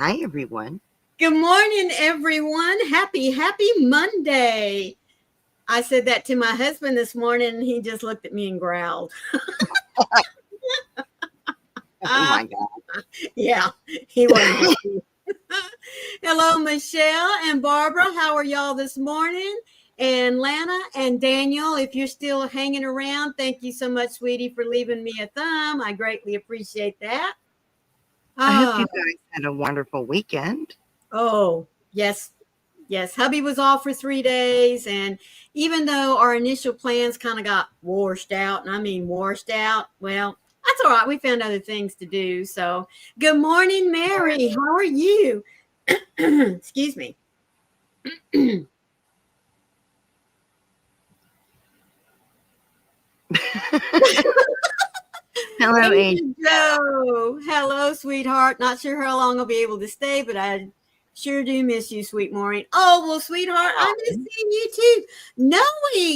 Hi, everyone. Good morning, everyone. Happy Monday. I said that to my husband this morning, and he just looked at me and growled. Oh, my God. Yeah, he wasn't happy. Hello, Michelle and Barbara. How are y'all this morning? And Lana and Daniel, if you're still hanging around, thank you so much, sweetie, for leaving me a thumb. I greatly appreciate that. I hope you guys had a wonderful weekend. Oh, yes. Yes, hubby was off for 3 days, and even though our initial plans kind of got washed out, and I mean washed out, well, that's all right. We found other things to do. So, good morning, Mary. How are you? Excuse me. Hello, Angel. Joe. Hello, sweetheart. Not sure how long I'll be able to stay, but I sure do miss you, sweet Maureen. Oh, well, sweetheart, I miss seeing you too. Noe,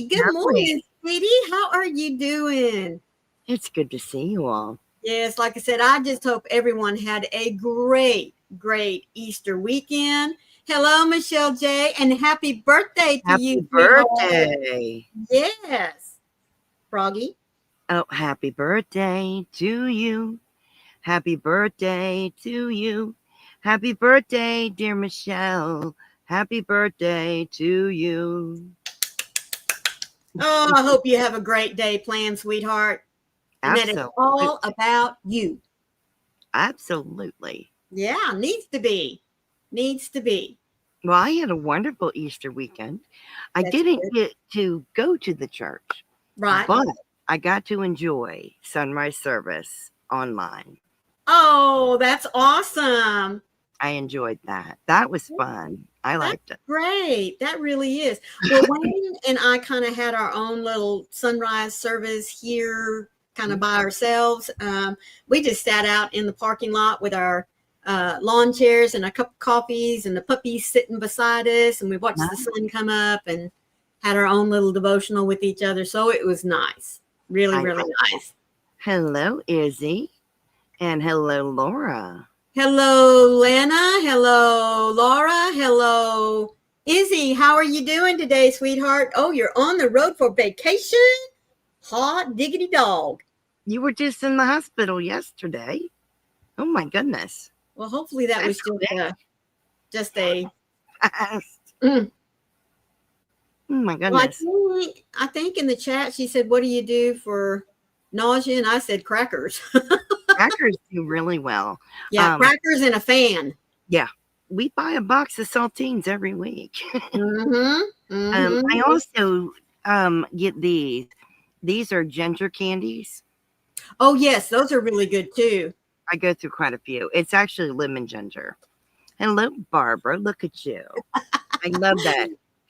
good morning, sweetie. How are you doing? It's good to see you all. Yes, like I said, I just hope everyone had a great Easter weekend. Hello, Michelle J., and happy birthday to you. Happy birthday. Yes. Froggy. Oh, happy birthday to you. Happy birthday to you. Happy birthday, dear Michelle. Happy birthday to you. Oh, I hope you have a great day planned, sweetheart. And that it's all about you. Absolutely. Yeah, needs to be. Needs to be. Well, I had a wonderful Easter weekend. I didn't get to go to the church. Right. But I got to enjoy sunrise service online. Oh, that's awesome. I enjoyed that. That was fun. I liked it. Great. That really is. Well, Wayne and I kind of had our own little sunrise service here, kind of by ourselves. We just sat out in the parking lot with our lawn chairs and a cup of coffees and the puppies sitting beside us. And we watched the sun come up and had our own little devotional with each other. So it was nice. Really, really nice. Hello, Izzy. And hello, Laura. Hello, Lana. Hello, Laura. Hello, Izzy. How are you doing today, sweetheart? Oh, you're on the road for vacation? Hot diggity dog. You were just in the hospital yesterday. Oh, my goodness. Well, hopefully that was just a... Oh, my goodness. Well, I think in the chat, she said, what do you do for nausea? And I said, crackers. Crackers do really well. Yeah, crackers and a fan. Yeah. We buy a box of saltines every week. Mm-hmm. I also get these. These are ginger candies. Oh, yes. Those are really good, too. I go through quite a few. It's actually lemon ginger. Hello, Barbara. Look at you. I love that.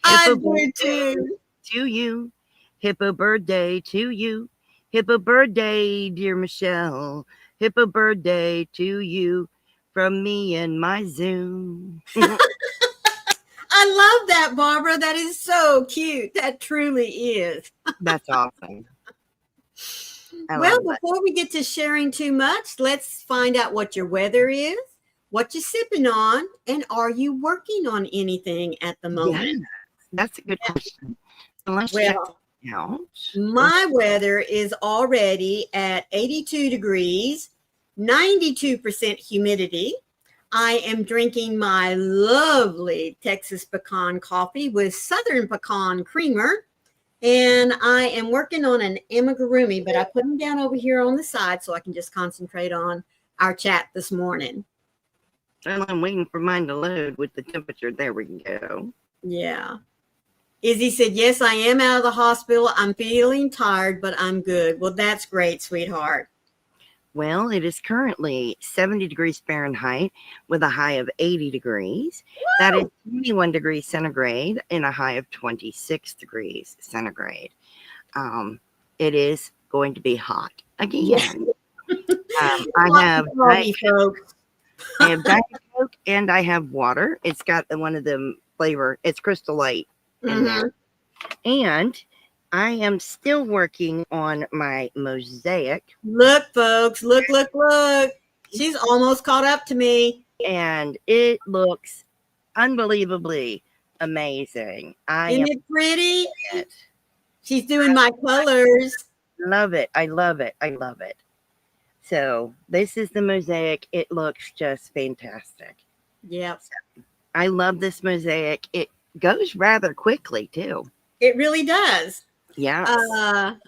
I do, too. To you. Hippo birthday to you. Hippo birthday, dear Michelle. Hippo birthday to you from me and my Zoom. I love that, Barbara. That is so cute. That truly is. That's awesome. Well, before we get to sharing too much, let's find out what your weather is, what you're sipping on, and are you working on anything at the moment? Yeah, that's a good question. So let's check it out. My weather is already at 82 degrees, 92% humidity. I am drinking my lovely Texas pecan coffee with Southern pecan creamer. And I am working on an amigurumi, but I put them down over here on the side so I can just concentrate on our chat this morning. Well, I'm waiting for mine to load with the temperature. There we go. Yeah. Izzy said, yes, I am out of the hospital. I'm feeling tired, but I'm good. Well, that's great, sweetheart. Well, it is currently 70 degrees Fahrenheit with a high of 80 degrees. Woo! That is 21 degrees centigrade and a high of 26 degrees centigrade. It is going to be hot again. Yes. I have Diet Coke and I have water. It's got one of them flavor. It's Crystal Light in there. And I am still working on my mosaic. Look, folks. Look. She's almost caught up to me. and it looks unbelievably amazing. I Isn't am it pretty? it. She's doing my colors. Love it. I love it. I love it. So this is the mosaic. It looks just fantastic. Yep. I love this mosaic. It goes rather quickly too. It really does. Yes.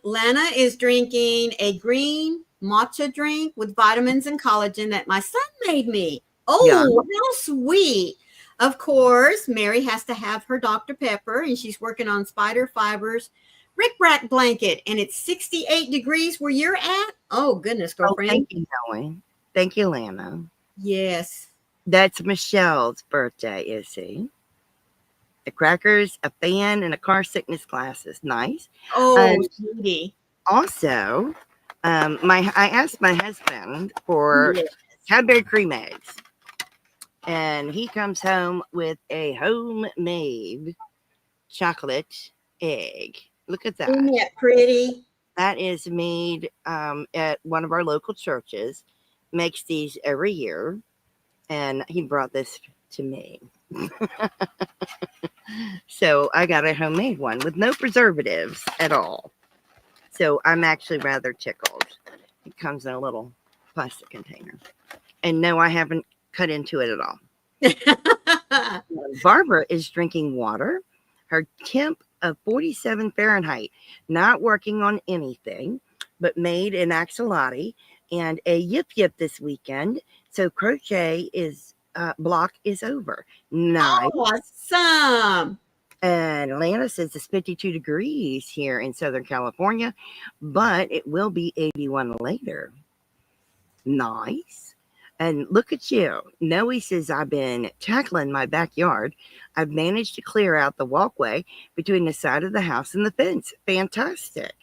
Lana is drinking a green matcha drink with vitamins and collagen that my son made me. Oh, Yeah. how sweet. Of course, Mary has to have her Dr. Pepper, and she's working on Spider Fibers Rick Rack blanket, and it's 68 degrees where you're at. Oh, goodness, girlfriend. Thank you, Noe. Thank you, Lana. Yes. That's Michelle's birthday, is he? The crackers, a fan, and a car sickness glasses. Nice. Oh, sweetie. Also, I asked my husband for Cadbury cream eggs, and he comes home with a homemade chocolate egg. Look at that. Isn't that pretty? That is made at one of our local churches. Makes these every year, and he brought this to me. So I got a homemade one with no preservatives at all. So I'm actually rather tickled. It comes in a little plastic container. And no, I haven't cut into it at all. Barbara is drinking water. Her temp of 47 Fahrenheit, not working on anything, but made an axolotl and a yip yip this weekend. So crochet is block is over. Nice. Awesome. And Lana says it's 52 degrees here in Southern California, but it will be 81 later. Nice. And look at you. Noe says I've been tackling my backyard. I've managed to clear out the walkway between the side of the house and the fence. Fantastic.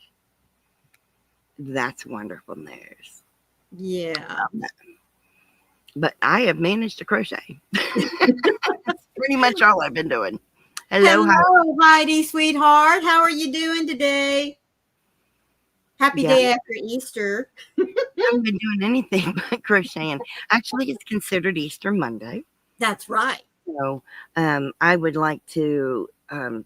That's wonderful news. Yeah. But I have managed to crochet. That's pretty much all I've been doing. Hello, Heidi, sweetheart. How are you doing today? Happy day after Easter. I haven't been doing anything but crocheting. Actually, it's considered Easter Monday. That's right. So I would like to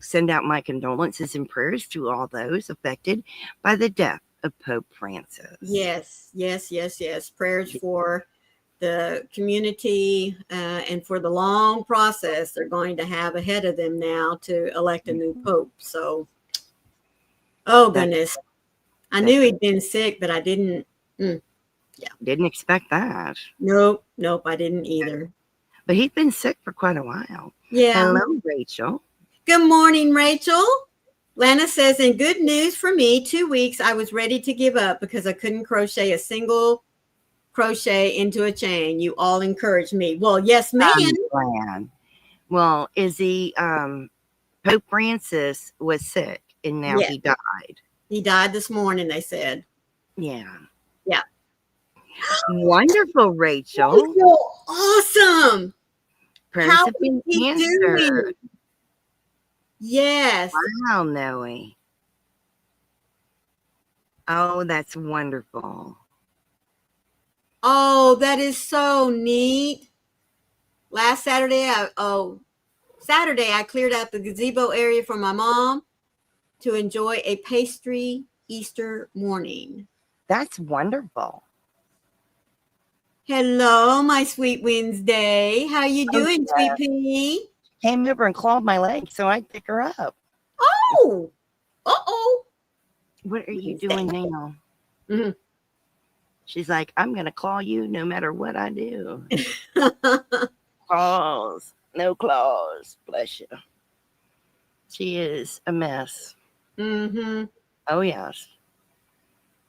send out my condolences and prayers to all those affected by the death of Pope Francis. Yes. Prayers for the community and for the long process they're going to have ahead of them now to elect a new pope. So, oh goodness. I knew he'd been sick, but I didn't. Didn't expect that. Nope, I didn't either. But he'd been sick for quite a while. Yeah. Hello, Rachel. Good morning, Rachel. Lana says, in good news for me, 2 weeks I was ready to give up because I couldn't crochet a single crochet into a chain. You all encouraged me. Well, yes, ma'am. Well, Pope Francis was sick and now he died. He died this morning, they said. Yeah. Yeah. Wonderful, Rachel. So awesome. How is he doing? Yes. Wow, Noe. Oh, that's wonderful. Oh, that is so neat. Last Saturday, I cleared out the gazebo area for my mom to enjoy a pastry Easter morning. That's wonderful. Hello, my sweet Wednesday. How you doing, sweet pea? Came over and clawed my leg so I'd pick her up. Oh, uh-oh. What are you doing now? Mm-hmm. She's like, I'm going to claw you no matter what I do. Claws. No claws. Bless you. She is a mess. Mm-hmm. Oh, yes.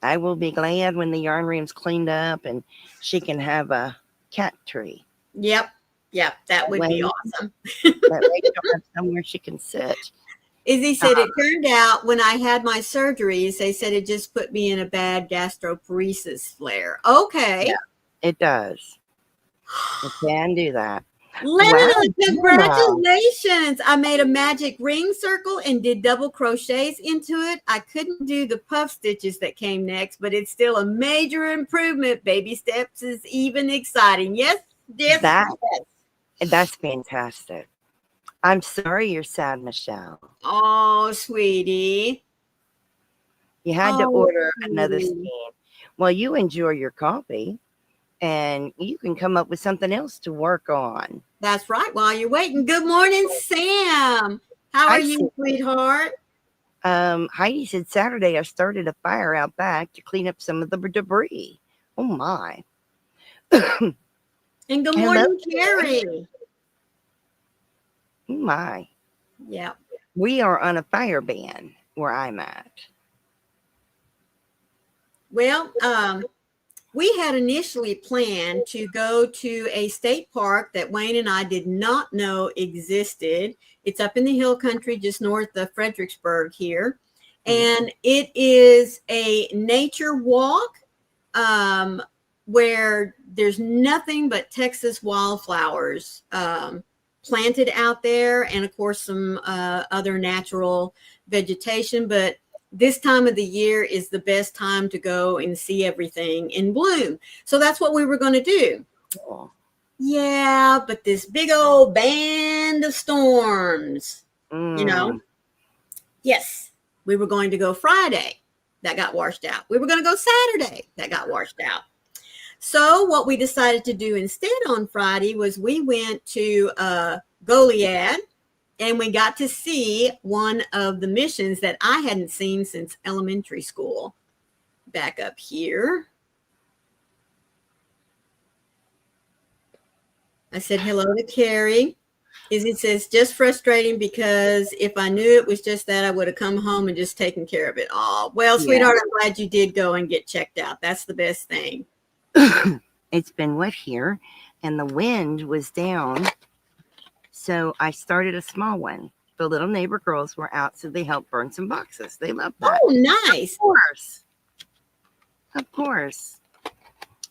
I will be glad when the yarn room's cleaned up and she can have a cat tree. Yep, that would be awesome. That way she'll have somewhere she can sit. Izzy said, it turned out when I had my surgeries, they said it just put me in a bad gastroparesis flare. Okay. Yeah, it does. It can do that. Lena, congratulations. I made a magic ring circle and did double crochets into it. I couldn't do the puff stitches that came next, but it's still a major improvement. Baby steps is even exciting. Yes, Yes, That yes. that's fantastic. I'm sorry you're sad, Michelle. Oh, sweetie. You had to Oh, order another sweetie. stand. Well, you enjoy your coffee and you can come up with something else to work on. That's right. While you're waiting, good morning, Sam. How are I you, see. sweetheart? Heidi said Saturday I started a fire out back to clean up some of the debris. Oh my. And good Hello, morning, Carrie. Carrie. Oh my. Yeah. We are on a fire ban where I'm at. Well, we had initially planned to go to a state park that Wayne and I did not know existed. It's up in the hill country just north of Fredericksburg here. And it is a nature walk where there's nothing but Texas wildflowers planted out there. And of course, some other natural vegetation. But this time of the year is the best time to go and see everything in bloom. So that's what we were going to do. Oh. Yeah, but this big old band of storms, you know, yes, we were going to go Friday. That got washed out. We were going to go Saturday. That got washed out. So what we decided to do instead on Friday was we went to Goliad, and we got to see one of the missions that I hadn't seen since elementary school. Back up here. I said hello to Carrie. It says, just frustrating because if I knew it was just that, I would have come home and just taken care of it. Oh, well, sweetheart, I'm glad you did go and get checked out. That's the best thing. It's been wet here and the wind was down. So I started a small one. The little neighbor girls were out, so they helped burn some boxes. They love that. Oh, nice. Of course. Of course.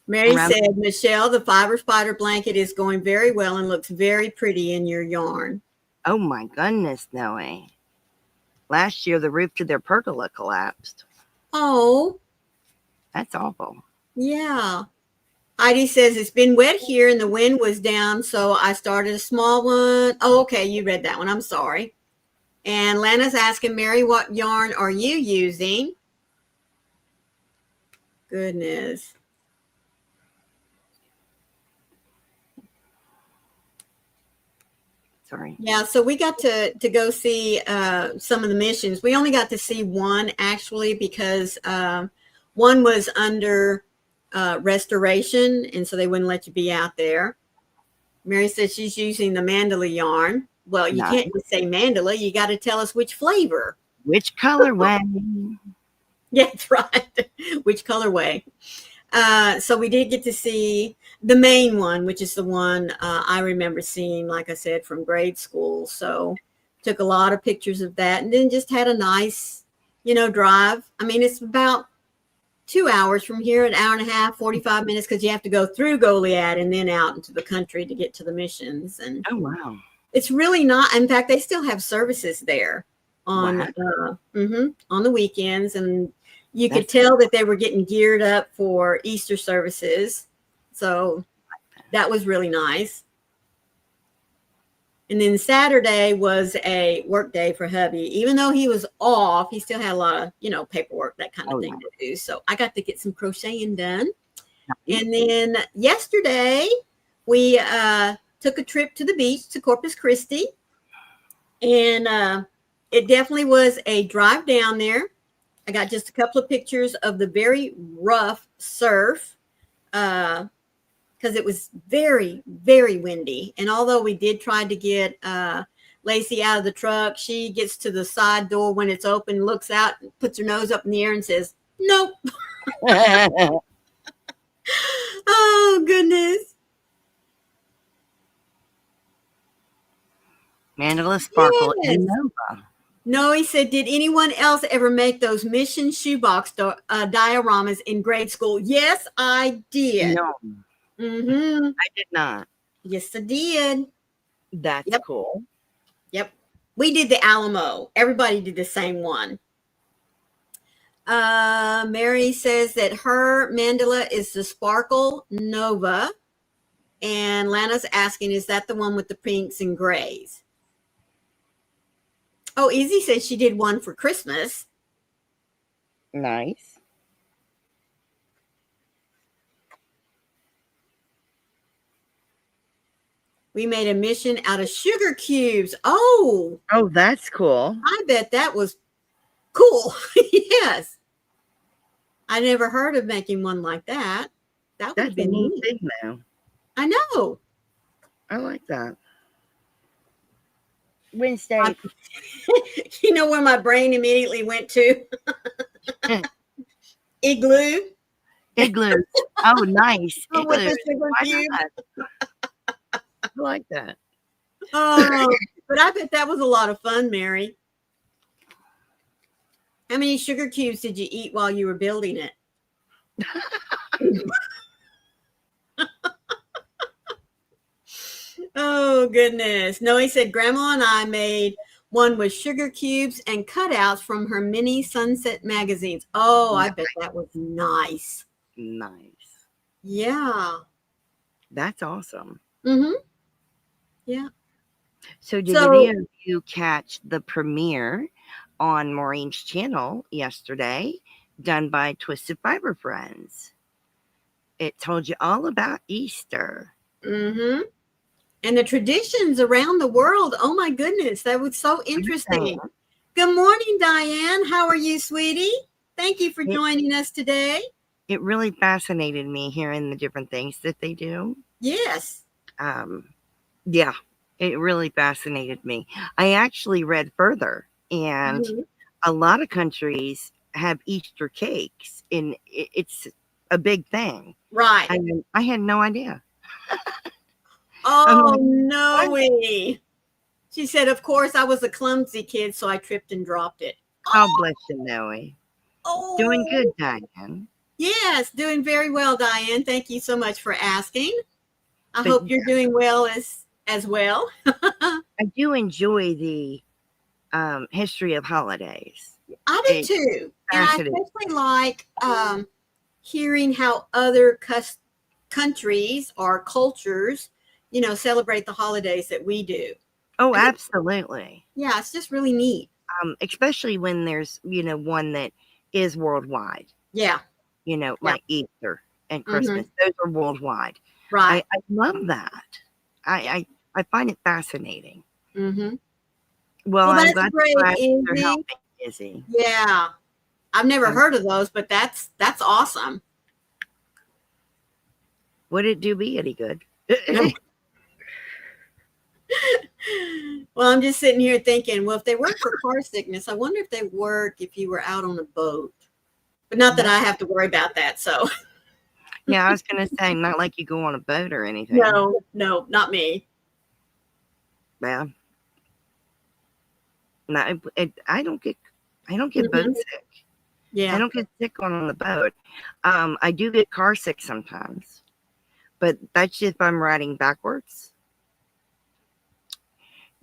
Mary said, Michelle, the fiber spider blanket is going very well and looks very pretty in your yarn. Oh my goodness, Noe. Last year, the roof to their pergola collapsed. Oh. That's awful. Yeah. Heidi says, it's been wet here and the wind was down, so I started a small one. Oh, okay, you read that one. I'm sorry. And Lana's asking, Mary, what yarn are you using? Goodness. Sorry. Yeah, so we got to go see some of the missions. We only got to see one actually because one was under restoration, and so they wouldn't let you be out there. Mary says she's using the mandala yarn. Well, you can't just say mandala. You got to tell us which flavor. Which colorway? Yeah, that's right. Which colorway? So we did get to see the main one, which is the one I remember seeing, like I said, from grade school. So took a lot of pictures of that and then just had a nice, drive. I mean, it's about 2 hours from here, an hour and a half, 45 minutes, because you have to go through Goliad and then out into the country to get to the missions. And oh, wow. It's really not. In fact, they still have services there on on the weekends, and you could tell that they were getting geared up for Easter services. So that was really nice. And then Saturday was a work day for hubby. Even though he was off, he still had a lot of, paperwork, that kind of thing to do. So I got to get some crocheting done. And then yesterday we took a trip to the beach to Corpus Christi. And it definitely was a drive down there. I got just a couple of pictures of the very rough surf because it was very, very windy. And although we did try to get Lacey out of the truck, she gets to the side door when it's open, looks out, puts her nose up in the air and says, nope. Oh, goodness. Mandala Sparkle and Nova. No, he said, did anyone else ever make those mission shoebox dioramas in grade school? Yes, I did. No. I did not. Yes, I did. That's cool. Yep. We did the Alamo. Everybody did the same one. Mary says that her mandala is the Sparkle Nova. And Lana's asking, is that the one with the pinks and grays? Oh, Izzy said she did one for Christmas. Nice. We made a mission out of sugar cubes. Oh, That's cool. I bet that was cool. Yes. I never heard of making one like that. That would have That's a been neat neat. thing, though. I know. I like that. Wednesday. You know where my brain immediately went to? Igloo. Igloo. Oh, nice. Oh, with Igloo. the sugar Why cube. not? I like that. Oh, but I bet that was a lot of fun, Mary. How many sugar cubes did you eat while you were building it? Oh, goodness. Noe said, Grandma and I made one with sugar cubes and cutouts from her mini Sunset magazines. Oh, I bet that was nice. Nice. Yeah. That's awesome. Mm-hmm. Yeah. So did any of you catch the premiere on Maureen's channel yesterday, done by Twisted Fiber Friends? It told you all about Easter. Mm-hmm. And the traditions around the world. Oh, my goodness. That was so interesting. Good morning, Diane. How are you, sweetie? Thank you for joining us today. It really fascinated me hearing the different things that they do. Yes. Yeah, it really fascinated me. I actually read further, and a lot of countries have Easter cakes, and it's a big thing. Right. I had no idea. Oh, no way. She said, of course, I was a clumsy kid, so I tripped and dropped it. Oh, bless you, Noe. Oh. Doing good, Diane. Yes, doing very well, Diane. Thank you so much for asking. I hope you're doing well as well. I do enjoy the history of holidays. I do too. And I especially like hearing how other countries or cultures, celebrate the holidays that we do. Oh, absolutely. Yeah, it's just really neat. Especially when there's, one that is worldwide. Yeah. Like Easter and Christmas. Those are worldwide. Right. I love that. I find it fascinating. Mm-hmm. Well, I'm that's glad great, you're helping, Izzy. Yeah. I've never heard of those, but that's awesome. Would it do me any good? Well, I'm just sitting here thinking, well, if they work for car sickness, I wonder if they work if you were out on a boat. But not that I have to worry about that, so. Yeah, I was going to say, not like you go on a boat or anything. No, not me. Yeah. No, I don't get boat sick. Yeah. I don't get sick on the boat. I do get car sick sometimes, but that's if I'm riding backwards.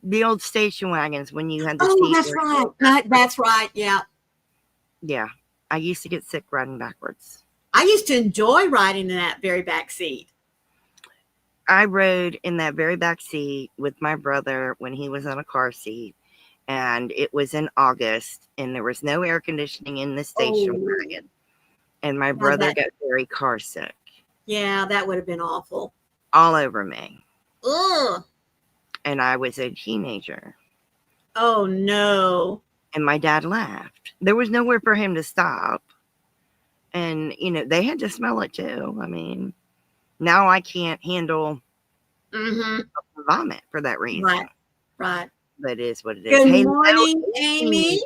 The old station wagons when you had the seat. That's right. That's right. Yeah. Yeah. I used to get sick riding backwards. I used to enjoy riding in that very back seat. I rode in that very back seat with my brother when he was on a car seat, and it was in August, and there was no air conditioning in the station wagon, and my brother got very car sick. Yeah, that would have been awful. All over me. Ugh. And I was a teenager. Oh, no. And my dad laughed. There was nowhere for him to stop. And, they had to smell it too. I mean, now I can't handle vomit for that reason. Right. But it is what it is. Good morning, Amy.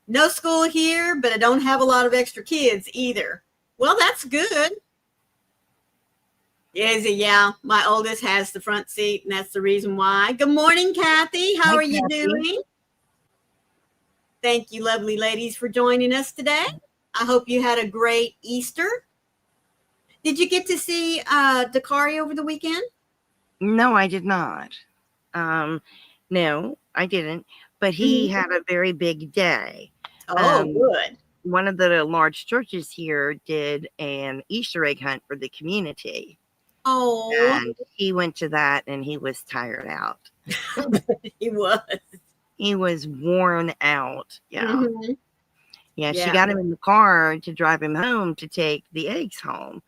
No school here, but I don't have a lot of extra kids either. Well, that's good. Yeah, my oldest has the front seat, and that's the reason why. Good morning, Kathy. How are you doing? Thank you, lovely ladies, for joining us today. I hope you had a great Easter. Did you get to see Dakari over the weekend? No, I did not. No, I didn't. But he had a very big day. Oh, good. One of the large churches here did an Easter egg hunt for the community. Oh, And he went to that and he was tired out. he was. He was worn out. Yeah. Hmm. Yeah. She Yeah, got him in the car to drive him home to take the eggs home,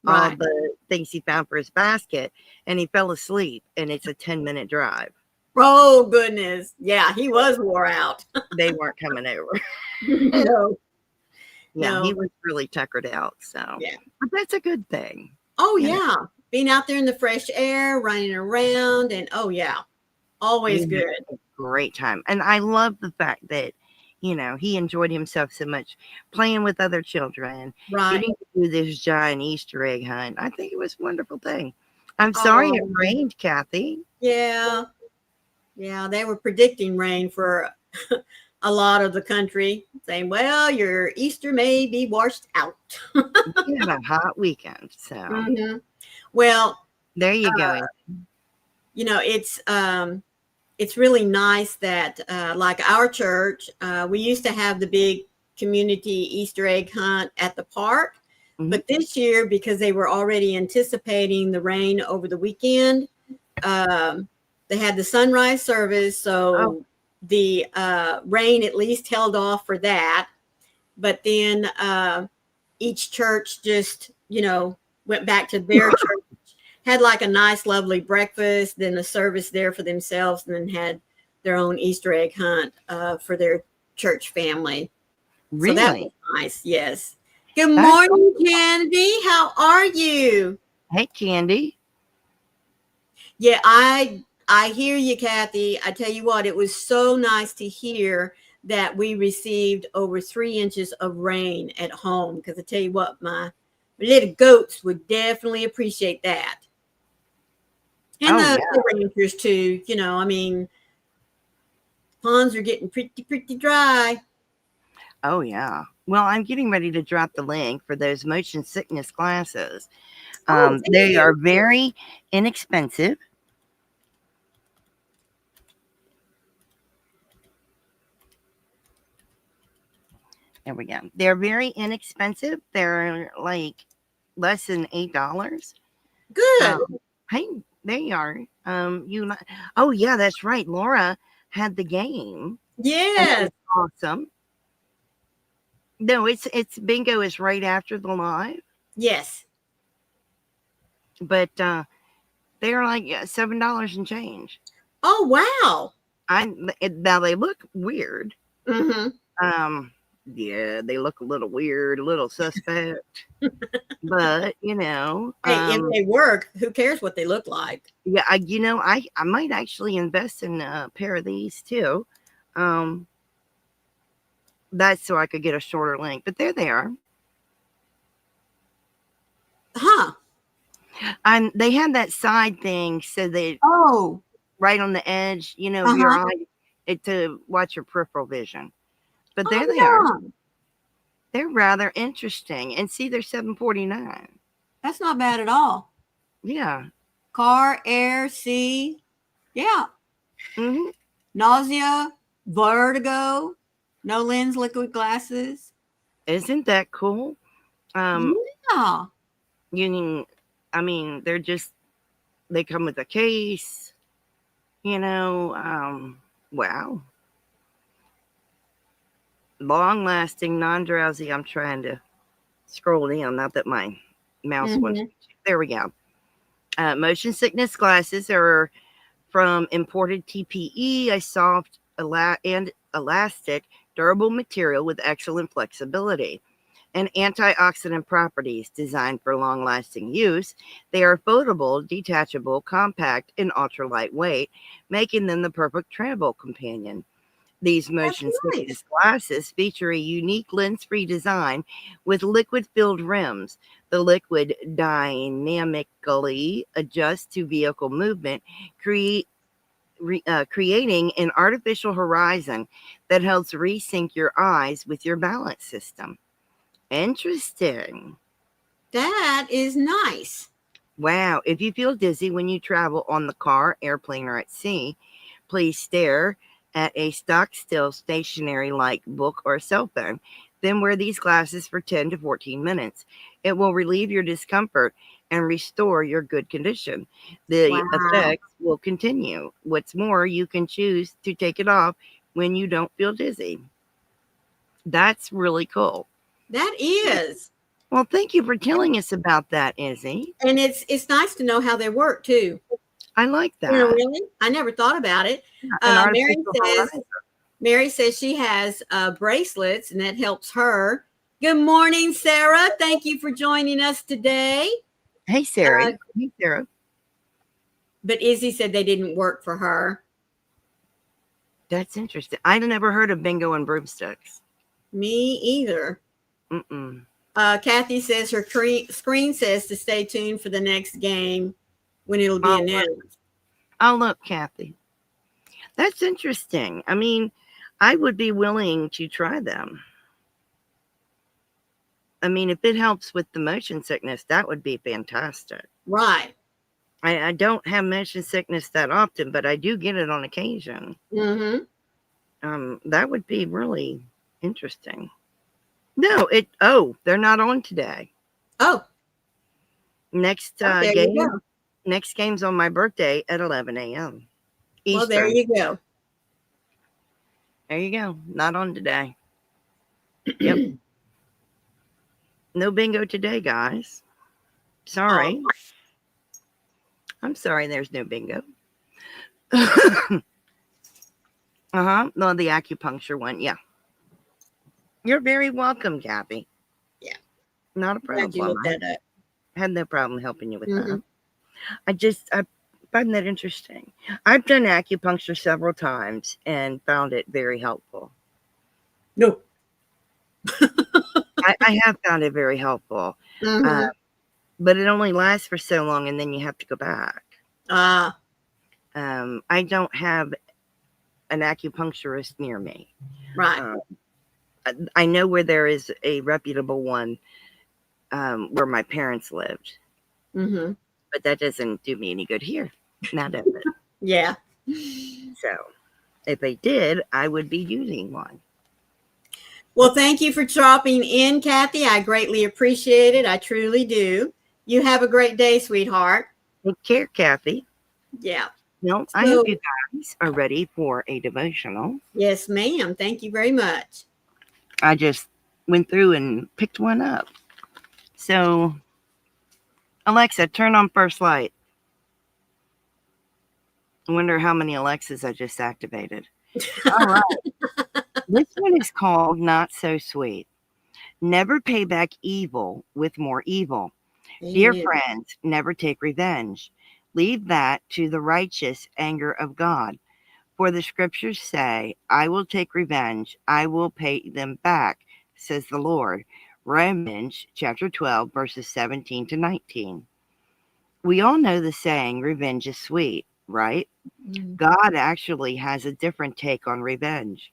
all right. the things he found for his basket, and he fell asleep. And it's a 10-minute drive. Oh, goodness. Yeah, he was wore out. They weren't coming over. No, Yeah. He no. was really tuckered out. So, Yeah. but that's a good thing. Oh, You know, yeah. Being out there in the fresh air, running around, and oh, yeah, he always had good. a great time. And I love the fact that, he enjoyed himself so much playing with other children, Right. getting to do this giant Easter egg hunt. I think it was a wonderful thing. I'm sorry it Oh, rained, Kathy. yeah. Yeah, they were predicting rain for a lot of the country, saying, well, your Easter may be washed out. We had a hot weekend. So Hmm. Well, there you uh, go. you know, it's really nice that like our church, we used to have the big community Easter egg hunt at the park. Mhm. But this year, because they were already anticipating the rain over the weekend, they had the sunrise service. Oh, So the rain at least held off for that. But then each church just, went back to their church, had like a nice, lovely breakfast, then a service there for themselves, and then had their own Easter egg hunt for their church family. So that was really? nice. Yes. Good That's morning, Candy. How are you? Hey, Candy. Yeah, I hear you, Kathy. I tell you what, it was so nice to hear that we received over 3 inches of rain at home. Because I tell you what, my little goats would definitely appreciate that. And Oh, the yeah. rangers too. I mean, ponds are getting pretty dry. Oh, yeah. Well, I'm getting ready to drop the link for those motion sickness glasses. Oh, thank They you. are very inexpensive. There we go. They're very inexpensive. They're like less than $8. Good. Um, hey, there you are. Oh yeah, that's right. Laura had the game, and it Yes. was awesome. No, it's bingo is right after the live, Yes. but they're like $7 and change. Oh, wow. Now they look weird. Mm-hmm. Um, yeah, they look a little weird, a little suspect, but Hey, if they work, who cares what they look like? yeah, I might actually invest in a pair of these too. Um, that's so I could get a shorter length. But there they are. Huh. And they have that side thing so that Oh. right on the edge, of your Uh-huh. eye, to watch your peripheral vision. But there they are. Oh, yeah. They're rather interesting. And see, they're $7.49. That's not bad at all. Yeah. Car, air, sea. Yeah. Hmm. Nausea, vertigo, no lens, liquid glasses. Isn't that cool? Yeah. You can, they come with a case, wow. Long lasting, non drowsy. I'm trying to scroll down, not that my mouse wants. Mm-hmm. There we go. Motion sickness glasses are from imported TPE, a soft and elastic, durable material with excellent flexibility and antioxidant properties designed for long lasting use. They are foldable, detachable, compact, and ultra lightweight, making them the perfect travel companion. These That's motion nice. sickness glasses feature a unique lens-free design with liquid-filled rims. The liquid dynamically adjusts to vehicle movement, creating an artificial horizon that helps resync your eyes with your balance system. Interesting. That is nice. Wow. If you feel dizzy when you travel on the car, airplane, or at sea, please stare at a stock still stationary like book or cell phone. Then wear these glasses for 10 to 14 minutes. It will relieve your discomfort and restore your good condition. The Wow. effects will continue. What's more, you can choose to take it off when you don't feel dizzy. That's really cool. That is. Well, thank you for telling us about that, Izzy. And it's nice to know how they work too. I like You know, that. really? I never thought about it. An Mary artificial says horizon. Mary says she has bracelets and that helps her. Good morning, Sarah. Thank you for joining us today. Hey, Sarah. Hey, Sarah. But Izzy said they didn't work for her. That's interesting. I'd never heard of bingo and broomsticks. Me either. Mm-mm. Kathy says her screen says to stay tuned for the next game when it'll be announced. Oh, look, Kathy. That's interesting. I mean, I would be willing to try them. I mean, if it helps with the motion sickness, that would be fantastic. Right. I don't have motion sickness that often, but I do get it on occasion. Mm-hmm. That would be really interesting. No, they're not on today. Oh. Next game. Next game's on my birthday at 11 a.m. Eastern. Well, there you go. There you go. Not on today. Yep. No bingo today, guys. Sorry. Oh. I'm sorry there's no bingo. No, the acupuncture one. Yeah. You're very welcome, Kathy. Yeah. Not a problem. Glad you looked that up. I had no problem helping you with that. I find that interesting. I've done acupuncture several times and found it very helpful. No. I have found it very helpful. But it only lasts for so long and then you have to go back. I don't have an acupuncturist near me. Right. I know where there is a reputable one where my parents lived. But that doesn't do me any good here. Now does it? Yeah. So if they did, I would be using one. Well, thank you for dropping in, Kathy. I greatly appreciate it. I truly do. You have a great day, sweetheart. Take care, Kathy. Yeah. No, I hope you guys are ready for a devotional. Yes, ma'am. Thank you very much. I just went through and picked one up. So, Alexa, turn on first light. I wonder how many Alexas I just activated. All right. This one is called Not So Sweet. Never pay back evil with more evil. Dear friends, never take revenge. Leave that to the righteous anger of God. For the scriptures say, I will take revenge. I will pay them back, says the Lord. Romans chapter 12, verses 17 to 19. We all know the saying, revenge is sweet, right? God actually has a different take on revenge.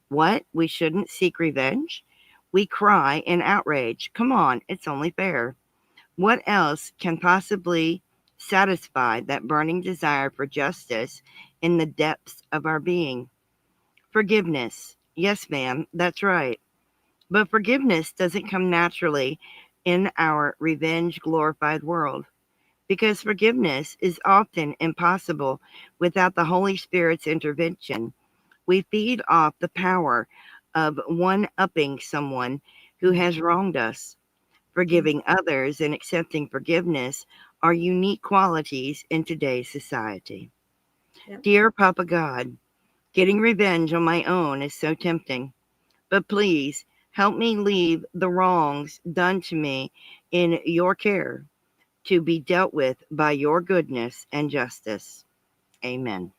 What? We shouldn't seek revenge? We cry in outrage. Come on, it's only fair. What else can possibly satisfy that burning desire for justice in the depths of our being? Forgiveness. Yes, ma'am, that's right. But forgiveness doesn't come naturally in our revenge-glorified world, because forgiveness is often impossible without the Holy Spirit's intervention. We feed off the power of one-upping someone who has wronged us. Forgiving others and accepting forgiveness are unique qualities in today's society. Yep. Dear Papa God, getting revenge on my own is so tempting, but please help me leave the wrongs done to me in your care to be dealt with by your goodness and justice. Amen.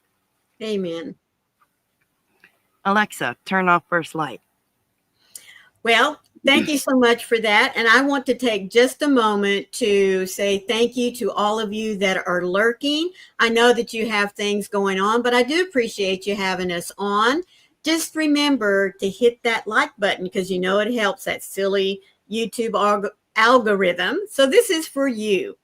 Amen. Alexa, turn off first light. Well, thank you so much for that. And I want to take just a moment to say thank you to all of you that are lurking. I know that you have things going on, but I do appreciate you having us on. Just remember to hit that like button because you know it helps that silly YouTube algorithm. So this is for you.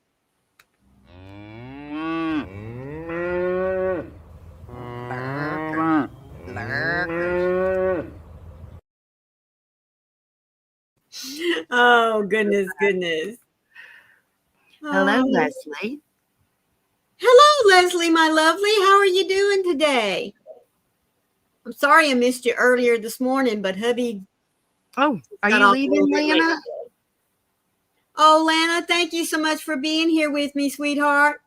Oh, goodness. Hello, Oh, Leslie. hello, Leslie, my lovely. How are you doing today? I'm sorry I missed you earlier this morning, but hubby Oh, are got you off a little leaving, bit late. Lana? Oh, Lana, thank you so much for being here with me, sweetheart.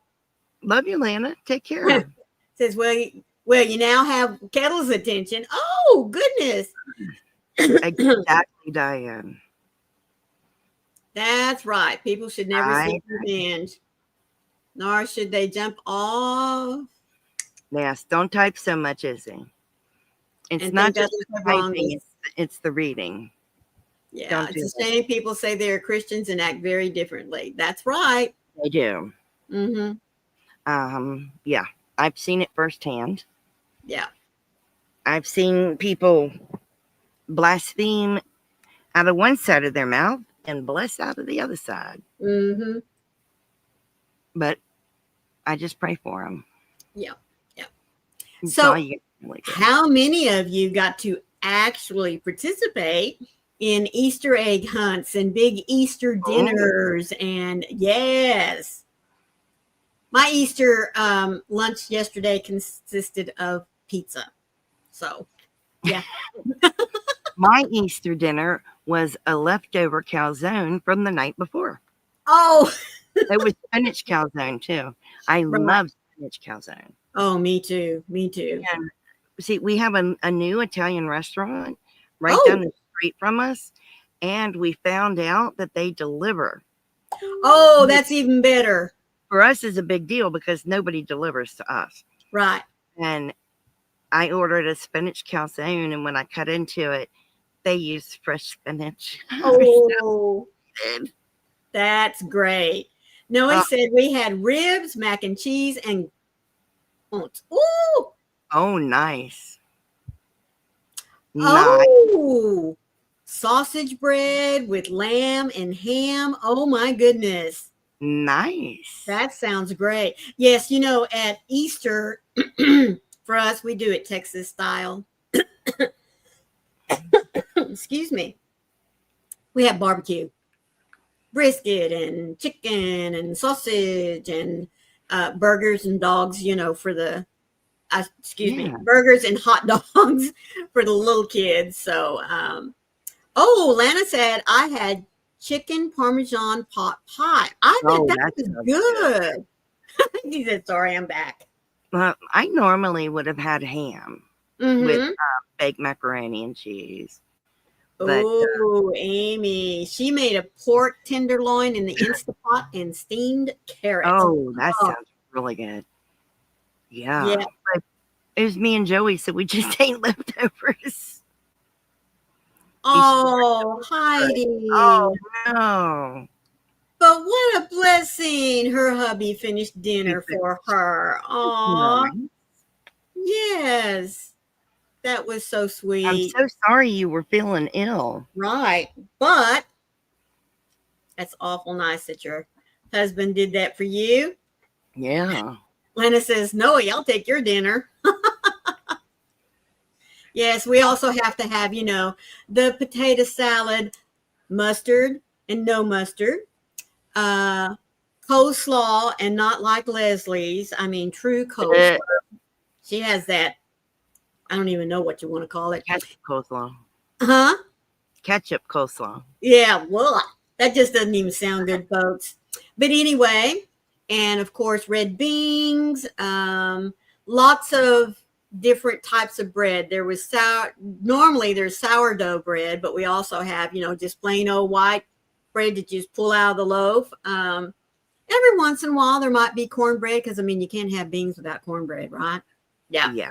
Love you, Lana. Take care. Says, well, you now have Kettle's attention. Oh, goodness. Exactly, Diane. That's right. People should never sleep revenge, nor should they jump off Yes, don't type so much, Izzy. It's and not think just others the have wronged typing, us. it's the reading. Yeah, Don't it's do a that. shame people say they're Christians and act very differently. That's right. They do. Yeah, I've seen it firsthand. Yeah. I've seen people blaspheme out of one side of their mouth and bless out of the other side. But I just pray for them. Yeah. Yeah. That's So, all you really do. how many of you got to actually participate in Easter egg hunts and big Easter dinners? And yes, my Easter lunch yesterday consisted of pizza. So, yeah. My Easter dinner was a leftover calzone from the night before. Oh, It was spinach calzone too. I right. love spinach calzone. Oh, me too. Me too. And see, we have a new Italian restaurant right Oh, down the street from us, and we found out that they deliver. oh, that's even better. For us, is a big deal because nobody delivers to us. Right. And I ordered a spinach calzone, and when I cut into it, they used fresh spinach. Oh, So that's great. Noe said we had ribs, mac and cheese, and ooh. Oh, nice. Oh, sausage bread with lamb and ham. Oh my goodness. Nice. That sounds great. Yes, at Easter, for us, we do it Texas style. Excuse me. We have barbecue, brisket and chicken and sausage and burgers and dogs, for the burgers and hot dogs for the little kids. So, Lana said I had chicken parmesan pot pie. I bet that was good. He said, sorry, I'm back. I normally would have had ham with baked macaroni and cheese. But, Amy, she made a pork tenderloin in the Instapot and steamed carrots. Oh, that sounds really good. Yeah. But it was me and Joey, so we just ate leftovers. Oh, Heidi. Oh, no. But what a blessing. Her hubby finished dinner for her. Oh, yes. That was so sweet. I'm so sorry you were feeling ill. Right. But that's awful nice that your husband did that for you. Yeah. Lena says, no, I'll take your dinner. Yes, we also have to have, the potato salad, mustard and no mustard, coleslaw and not like Leslie's. I mean, true coleslaw. She has that. I don't even know what you want to call it. Ketchup coleslaw. Huh? Ketchup coleslaw. Yeah, well, that just doesn't even sound good, folks. But anyway, and of course, red beans, lots of different types of bread. There was normally there's sourdough bread, but we also have, just plain old white bread that you just pull out of the loaf. Every once in a while, there might be cornbread because, you can't have beans without cornbread, right? Yeah. Yeah.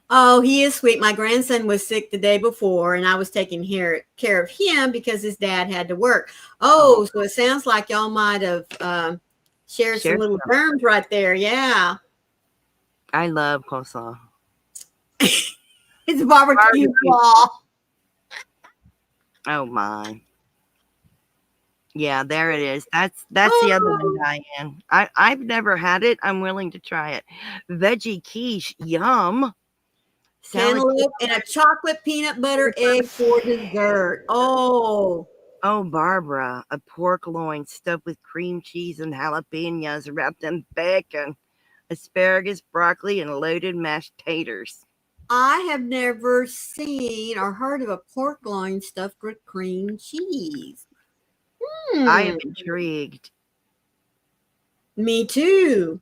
Oh, he is sweet. My grandson was sick the day before, and I was taking care of him because his dad had to work. Oh, so it sounds like y'all might have shared some little terms right there. Yeah. I love coleslaw. It's barbecue claw. Oh, my. Yeah, there it is. That's the other one, Diane. I've never had it. I'm willing to try it. Veggie quiche, yum. Cantaloupe and a chocolate peanut butter egg for dessert. Oh, Oh, Barbara, a pork loin stuffed with cream cheese and jalapenos wrapped in bacon, asparagus, broccoli, and loaded mashed taters. I have never seen or heard of a pork loin stuffed with cream cheese. I am Hmm. intrigued. Me too.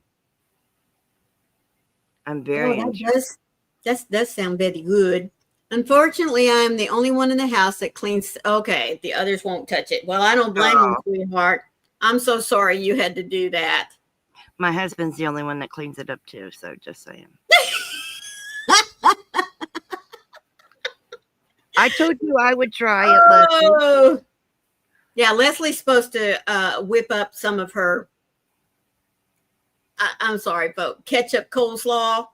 I'm Oh, very intrigued. that does sound very good. Unfortunately, I am the only one in the house that cleans. Okay, the others won't touch it. Well, I don't blame you, Oh, sweetheart. I'm so sorry you had to do that. my husband's the only one that cleans it up too, so just saying. I told you I would try it, Leslie. Oh, yeah. Leslie's supposed to whip up some of her. I'm sorry, folks. Ketchup coleslaw,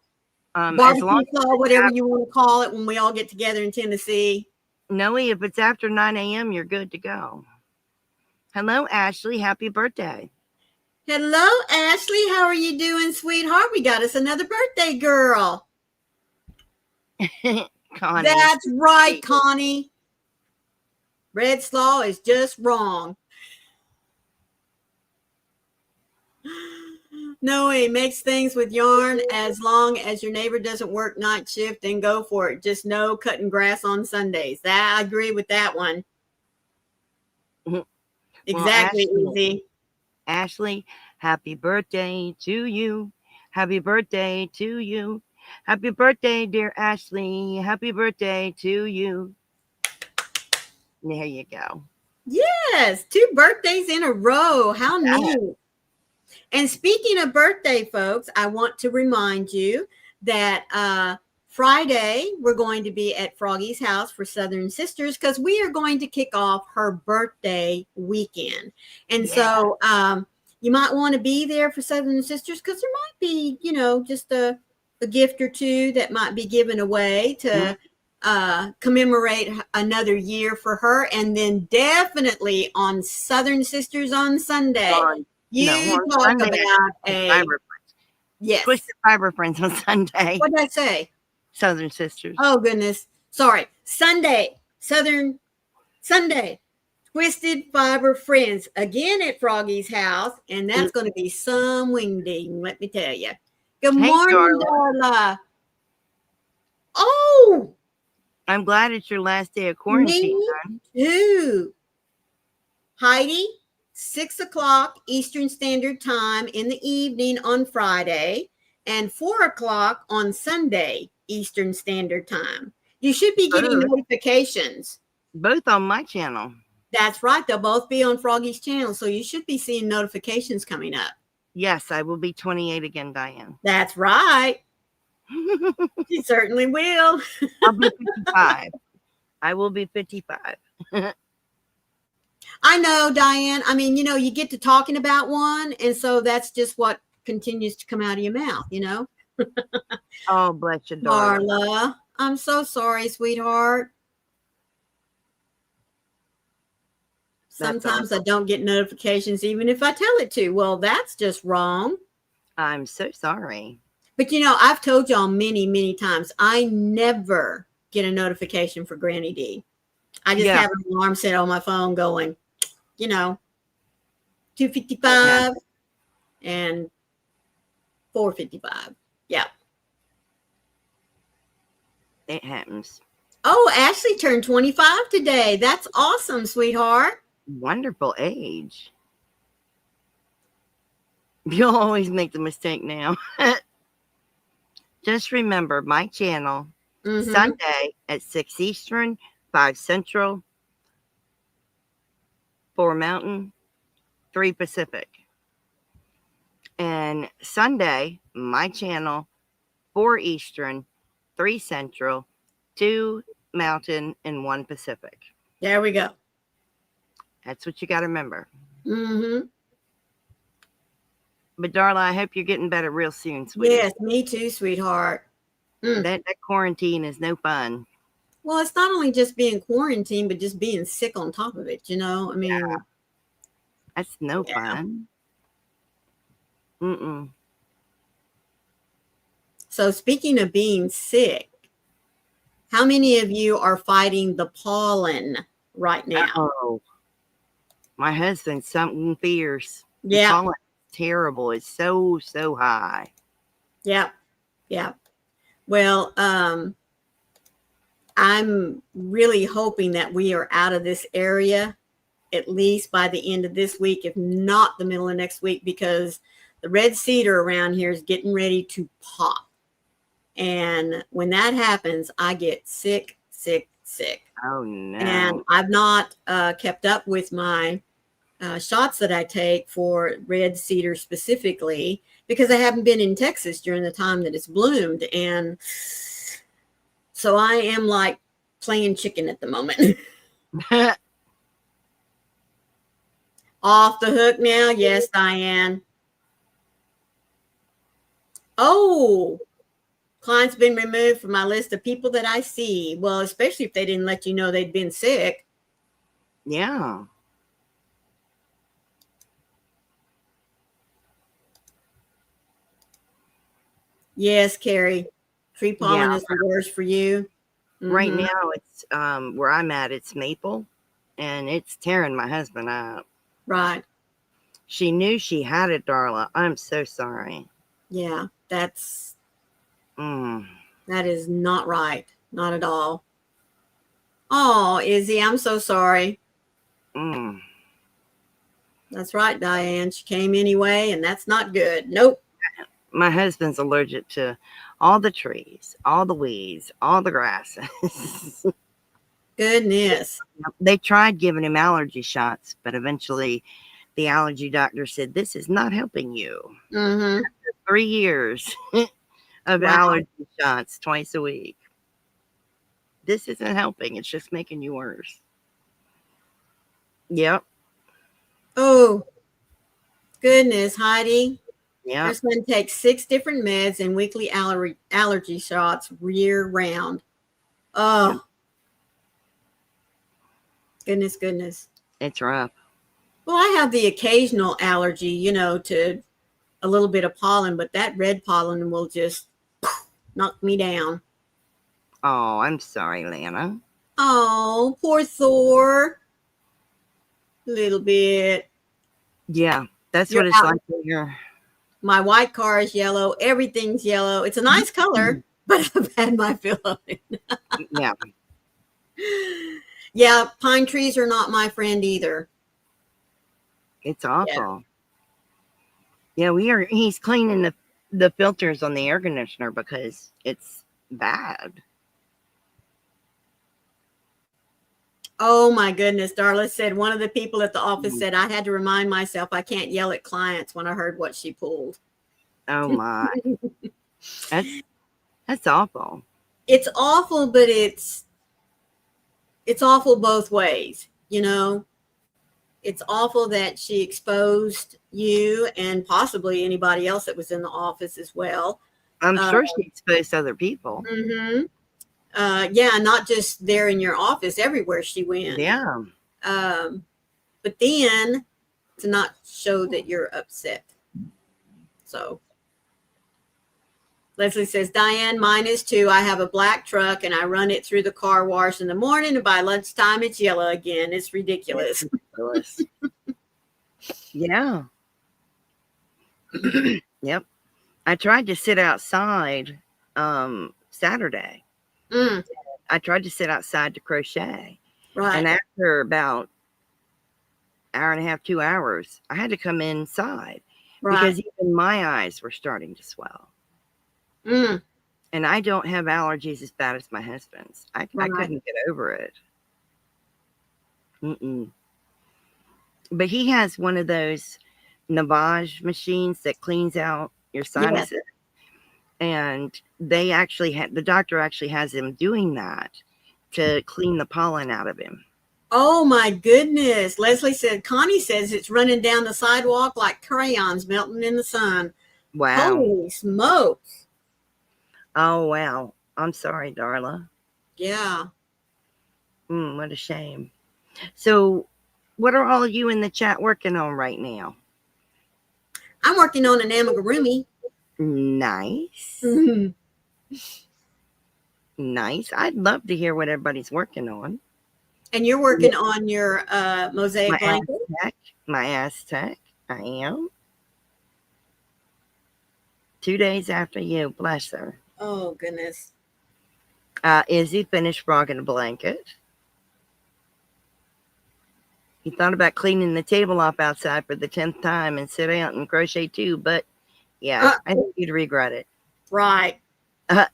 As barbecue long slaw, whatever you want to call it, when we all get together in Tennessee. Noe, if it's after 9 a.m., you're good to go. Hello, Ashley. Happy birthday. Hello, Ashley. How are you doing, sweetheart? We got us another birthday girl. Connie. That's right, Connie. Red slaw is just wrong. No, he makes things with yarn as long as your neighbor doesn't work night shift, then go for it. Just no cutting grass on Sundays. That I agree with that one. Exactly, Ashley, Easy. Ashley, happy birthday to you. Happy birthday to you. Happy birthday, dear Ashley. Happy birthday to you. There you go. Yes, 2 birthdays in a row. How Yeah. neat. And speaking of birthday, folks, I want to remind you that Friday we're going to be at Froggy's house for Southern Sisters because we are going to kick off her birthday weekend. And so you might want to be there for Southern Sisters because there might be, just a gift or two that might be given away to commemorate another year for her. And then definitely on Southern Sisters on Sunday. You talk Sunday, about Twisted Fiber Friends on Sunday. What did I say? Southern Sisters. Oh, goodness. Sorry. Sunday. Twisted Fiber Friends. Again at Froggy's house. And that's going to be some wingding, let me tell you. Good morning, Darla. Oh. I'm glad it's your last day of quarantine. Me too. Heidi. 6 o'clock Eastern Standard Time in the evening on Friday and 4 o'clock on Sunday Eastern Standard Time. You should be getting notifications. Both on my channel. That's right. They'll both be on Froggy's channel. So you should be seeing notifications coming up. Yes, I will be 28 again, Diane. That's right. You certainly will. I'll be 55. I will be 55. I know, Diane. I mean, you get to talking about one. And so that's just what continues to come out of your mouth, Oh, bless you, Darla. I'm so sorry, sweetheart. Sometimes I don't get notifications, even if I tell it to. Well, that's just wrong. I'm so sorry. But, I've told y'all many, many times, I never get a notification for Granny D. I just have an alarm set on my phone going, 2:55 and 4:55. Yeah. It happens. Oh, Ashley turned 25 today. That's awesome, sweetheart. Wonderful age. You'll always make the mistake now. Just remember my channel, Sunday at 6 Eastern, 5 Central, 4 Mountain, 3 Pacific. And Sunday, my channel, 4 Eastern, 3 Central, 2 Mountain, and 1 Pacific. There we go. That's what you got to remember. Mm-hmm. But Darla, I hope you're getting better real soon, sweetie. Yes, me too, sweetheart. That quarantine is no fun. Well, it's not only just being quarantined, but just being sick on top of it, I mean. Yeah. That's no fun. So speaking of being sick, how many of you are fighting the pollen right now? Oh, My husband's something fierce. The Yeah. pollen is terrible. It's so high. Yeah. Yeah. Well, I'm really hoping that we are out of this area at least by the end of this week, if not the middle of next week, because the red cedar around here is getting ready to pop. And when that happens, I get sick. Oh, no. And I've not kept up with my shots that I take for red cedar specifically because I haven't been in Texas during the time that it's bloomed. And so I am like playing chicken at the moment. Off the hook now? Yes, Diane. Oh, client's been removed from my list of people that I see. Well, especially if they didn't let you know they'd been sick. Yeah. Yes, Carrie. Tree pollen is the worst for you. Right now, it's where I'm at, it's maple, and it's tearing my husband up. Right. She knew she had it, Darla. I'm so sorry. Yeah, that is not right. Not at all. Oh, Izzy, I'm so sorry. That's right, Diane. She came anyway, and that's not good. Nope. My husband's allergic to all the trees, all the weeds, all the grasses. Goodness. They tried giving him allergy shots, but eventually the allergy doctor said, this is not helping you. After 3 years of allergy shots twice a week. This isn't helping. It's just making you worse. Yep. Oh, goodness, Heidi. Yeah. This one takes 6 different meds and weekly allergy shots year round. Oh, goodness. It's rough. Well, I have the occasional allergy, to a little bit of pollen, but that red pollen will just knock me down. Oh, I'm sorry, Lana. Oh, poor Thor. A little bit. Yeah, that's what it's like when you're... My white car is yellow. Everything's yellow. It's a nice color, but I've had my fill of it. Yeah. Yeah, pine trees are not my friend either. It's awful. Yeah, he's cleaning the filters on the air conditioner because it's bad. Oh my goodness. Darla said one of the people at the office said I had to remind myself I can't yell at clients when I heard what she pulled. Oh my. That's awful. It's awful, but it's awful both ways, It's awful that she exposed you and possibly anybody else that was in the office as well. I'm sure she exposed other people. Yeah, not just there in your office, everywhere she went. Yeah. But then to not show that you're upset. So Leslie says, Diane, mine is too. I have a black truck and I run it through the car wash in the morning, and by lunchtime it's yellow again. It's ridiculous. Yeah. Yep. I tried to sit outside Saturday. I tried to sit outside to crochet. Right. And after about hour and a half, 2 hours, I had to come inside because even my eyes were starting to swell. And I don't have allergies as bad as my husband's. I couldn't get over it. But he has one of those lavage machines that cleans out your sinuses. Yes. And the doctor actually has him doing that to clean the pollen out of him. Oh my goodness. Leslie said, Connie says it's running down the sidewalk like crayons melting in the sun. Wow. Holy smokes. Oh, wow. I'm sorry, Darla. Yeah. What a shame. So what are all of you in the chat working on right now? I'm working on an amigurumi. Nice. Nice. I'd love to hear what everybody's working on. And you're working on your mosaic blanket? My Aztec. I am. 2 days after you. Bless her. Oh, goodness. Izzy finished frogging a blanket. He thought about cleaning the table off outside for the 10th time and sit out and crochet too, but yeah, I think you'd regret it. Right.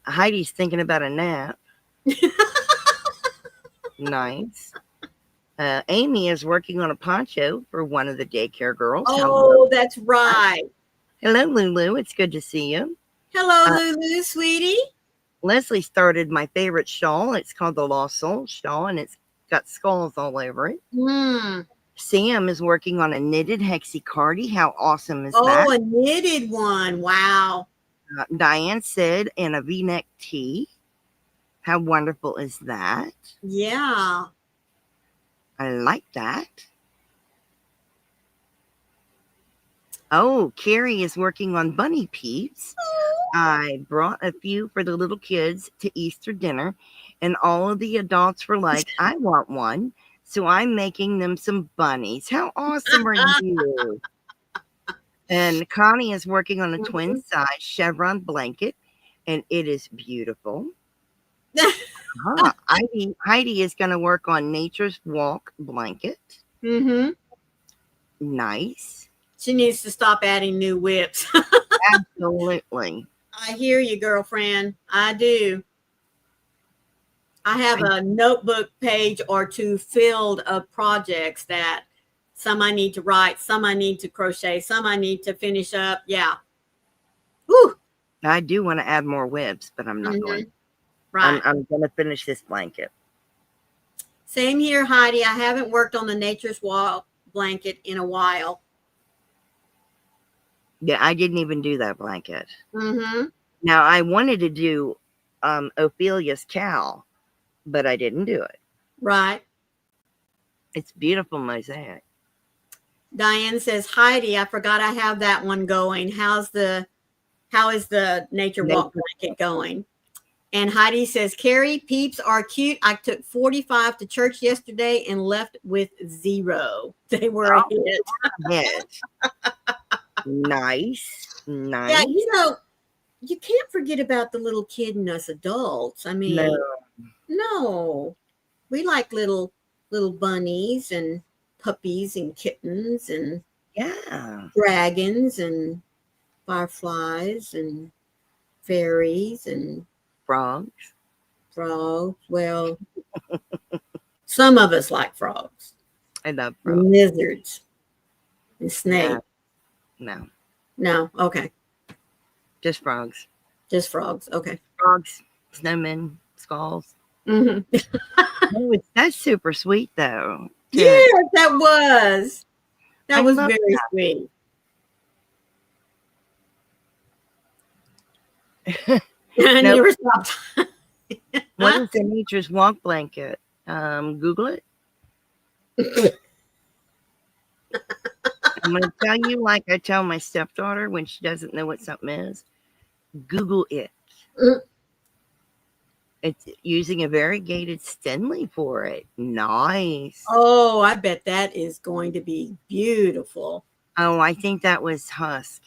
Heidi's thinking about a nap. Nice. Amy is working on a poncho for one of the daycare girls. Oh, that's right. Hello, Lulu. It's good to see you. Hello, Lulu, sweetie. Leslie started my favorite shawl. It's called the Lost Soul shawl, and it's got skulls all over it. Sam is working on a knitted hexie-cardi. How awesome is that? Oh, a knitted one. Wow. Diane said, and a V-neck tee. How wonderful is that? Yeah. I like that. Oh, Carrie is working on bunny peeps. I brought a few for the little kids to Easter dinner, and all of the adults were like, I want one. So I'm making them some bunnies. How awesome are you? And Connie is working on a twin size chevron blanket, and it is beautiful. Heidi is going to work on Nature's Walk blanket. Nice. She needs to stop adding new whips. Absolutely. I hear you, girlfriend. I do. I have a notebook page or two filled of projects that some I need to write, some I need to crochet, some I need to finish up. Yeah. Woo. I do want to add more whips, but I'm not going. Right. I'm going to finish this blanket. Same here, Heidi. I haven't worked on the Nature's Walk blanket in a while. Yeah, I didn't even do that blanket. Now, I wanted to do Ophelia's cowl, but I didn't do it. Right. It's beautiful mosaic. Diane says, Heidi, I forgot I have that one going. How is the Nature Walk blanket going? And Heidi says, Carrie, peeps are cute. I took 45 to church yesterday and left with 0. They were a hit. Nice. Yeah, you can't forget about the little kid in us adults. I mean, no. We like little bunnies and puppies and kittens and dragons and fireflies and fairies and frogs. Well, some of us like frogs. I love frogs. Lizards and snakes. No. Okay. Just frogs. Okay. Frogs, snowmen, skulls. That's super sweet, though. Yes, that was very sweet. Never stopped. What is the Nature's Walk blanket? Google it. I'm going to tell you, like I tell my stepdaughter when she doesn't know what something is, Google it. It's using a variegated Stenley for it. Nice. Oh, I bet that is going to be beautiful. Oh, I think that was Husk.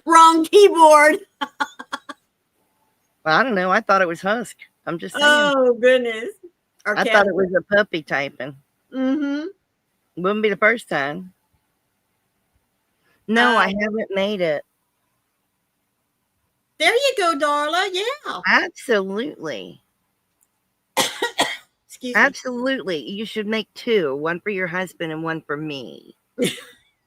Wrong keyboard. Well, I don't know. I thought it was Husk. I'm just saying. Oh, goodness. I thought it was a puppy typing. Wouldn't be the first time. No, I haven't made it. There you go, Darla. Yeah. Absolutely. Excuse me. Absolutely. You should make 2. One for your husband and one for me.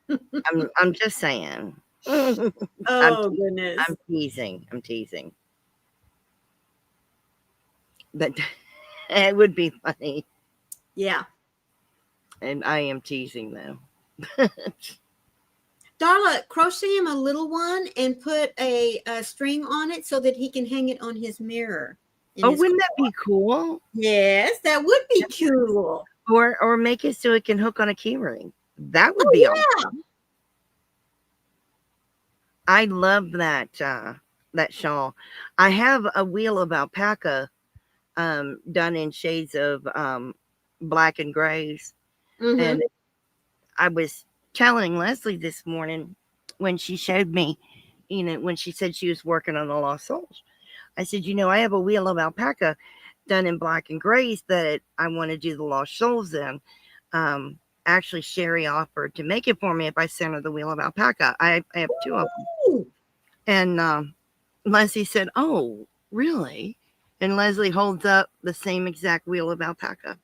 I'm just saying. Oh, goodness. I'm teasing. But it would be funny. Yeah. And I am teasing, though. Darla, crochet him a little one and put a string on it so that he can hang it on his mirror. Oh, wouldn't that be cool? Yes, that would be cool. Or make it so it can hook on a key ring. That would be awesome. I love that shawl. I have a wheel of alpaca done in shades of black and grays. Mm-hmm. And I was telling Leslie this morning when she showed me, when she said she was working on the Lost Souls. I said, I have a wheel of alpaca done in black and grays that I want to do the Lost Souls in. Actually, Sherry offered to make it for me if I sent her the wheel of alpaca. I have two of them. And Leslie said, "Oh, really?" And Leslie holds up the same exact wheel of alpaca.